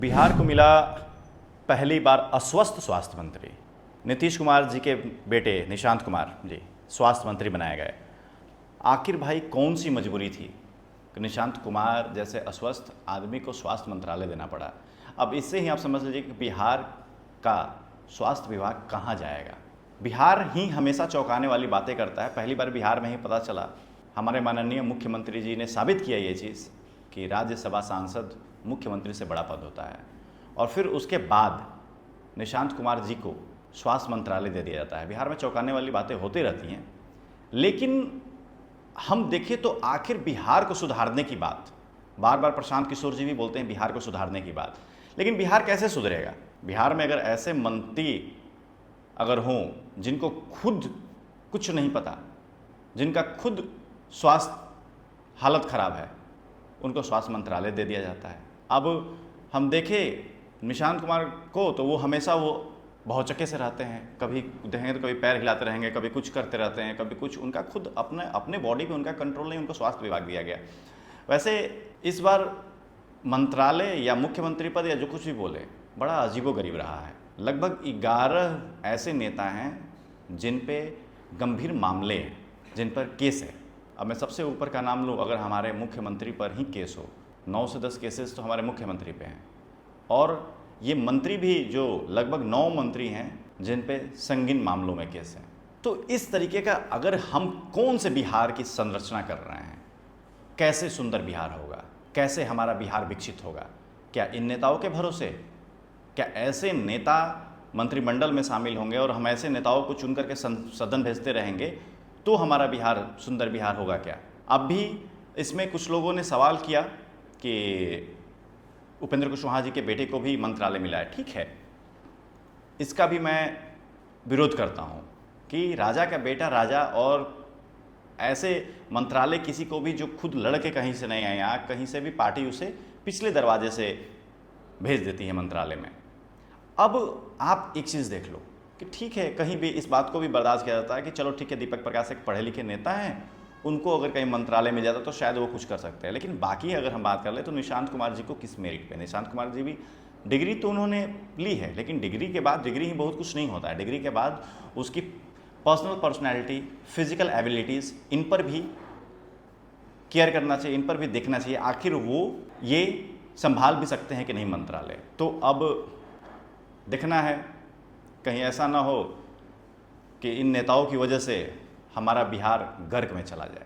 बिहार को मिला पहली बार अस्वस्थ स्वास्थ्य मंत्री। नीतीश कुमार जी के बेटे निशांत कुमार जी स्वास्थ्य मंत्री बनाए गए। आखिर भाई कौन सी मजबूरी थी कि निशांत कुमार जैसे अस्वस्थ आदमी को स्वास्थ्य मंत्रालय देना पड़ा। अब इससे ही आप समझ लीजिए कि बिहार का स्वास्थ्य विभाग कहाँ जाएगा। बिहार ही हमेशा चौंकाने वाली बातें करता है। पहली बार बिहार में ही पता चला, हमारे माननीय मुख्यमंत्री जी ने साबित किया ये चीज़ कि राज्यसभा सांसद मुख्यमंत्री से बड़ा पद होता है। और फिर उसके बाद निशांत कुमार जी को स्वास्थ्य मंत्रालय दे दिया जाता है। बिहार में चौंकाने वाली बातें होती रहती हैं, लेकिन हम देखें तो आखिर बिहार को सुधारने की बात बार बार प्रशांत किशोर जी भी बोलते हैं, बिहार को सुधारने की बात। लेकिन बिहार कैसे सुधरेगा? बिहार में अगर ऐसे मंत्री अगर हों जिनको खुद कुछ नहीं पता, जिनका खुद स्वास्थ्य हालत खराब है, उनको स्वास्थ्य मंत्रालय दे दिया जाता है। अब हम देखें निशांत कुमार को तो वो हमेशा वो भौचक्के से रहते हैं, कभी देखेंगे तो कभी पैर हिलाते रहेंगे, कभी कुछ करते रहते हैं, कभी कुछ। उनका खुद अपने बॉडी पे उनका कंट्रोल नहीं, उनको स्वास्थ्य विभाग दिया गया। वैसे इस बार मंत्रालय या मुख्यमंत्री पद या जो कुछ भी बोले, बड़ा अजीबोगरीब रहा है। लगभग 11 ऐसे नेता हैं जिन पे गंभीर मामले हैं, जिन पर केस है। अब मैं सबसे ऊपर का नाम लूँ, अगर हमारे मुख्यमंत्री पर ही केस हो, 9 से 10 केसेस तो हमारे मुख्यमंत्री पे हैं। और ये मंत्री भी जो लगभग 9 मंत्री हैं जिन पे संगीन मामलों में केस हैं। तो इस तरीके का अगर हम कौन से बिहार की संरचना कर रहे हैं, कैसे सुंदर बिहार होगा, कैसे हमारा बिहार विकसित होगा? क्या इन नेताओं के भरोसे? क्या ऐसे नेता मंत्रिमंडल में शामिल होंगे और हम ऐसे नेताओं को चुन करके सदन भेजते रहेंगे तो हमारा बिहार सुंदर बिहार होगा क्या? अब भी इसमें कुछ लोगों ने सवाल किया कि उपेंद्र कुशवाहा जी के बेटे को भी मंत्रालय मिला है। ठीक है, इसका भी मैं विरोध करता हूँ कि राजा का बेटा राजा, और ऐसे मंत्रालय किसी को भी जो खुद लड़के कहीं से नहीं आया, कहीं से भी पार्टी उसे पिछले दरवाजे से भेज देती है मंत्रालय में। अब आप एक चीज़ देख लो कि ठीक है, कहीं भी इस बात को भी बर्दाश्त किया जाता है कि चलो ठीक है, दीपक प्रकाश एक पढ़े लिखे नेता हैं, उनको अगर कहीं मंत्रालय में जाता तो शायद वो कुछ कर सकते हैं। लेकिन बाकी अगर हम बात कर ले तो निशांत कुमार जी को किस मेरिट पे? निशांत कुमार जी भी डिग्री तो उन्होंने ली है, लेकिन डिग्री के बाद डिग्री ही बहुत कुछ नहीं होता है। डिग्री के बाद उसकी पर्सनैलिटी, फिजिकल एबिलिटीज़, इन पर भी केयर करना चाहिए, इन पर भी देखना चाहिए आखिर वो ये संभाल भी सकते हैं कि नहीं मंत्रालय। तो अब देखना है, कहीं ऐसा ना हो कि इन नेताओं की वजह से हमारा बिहार गर्क में चला जाए।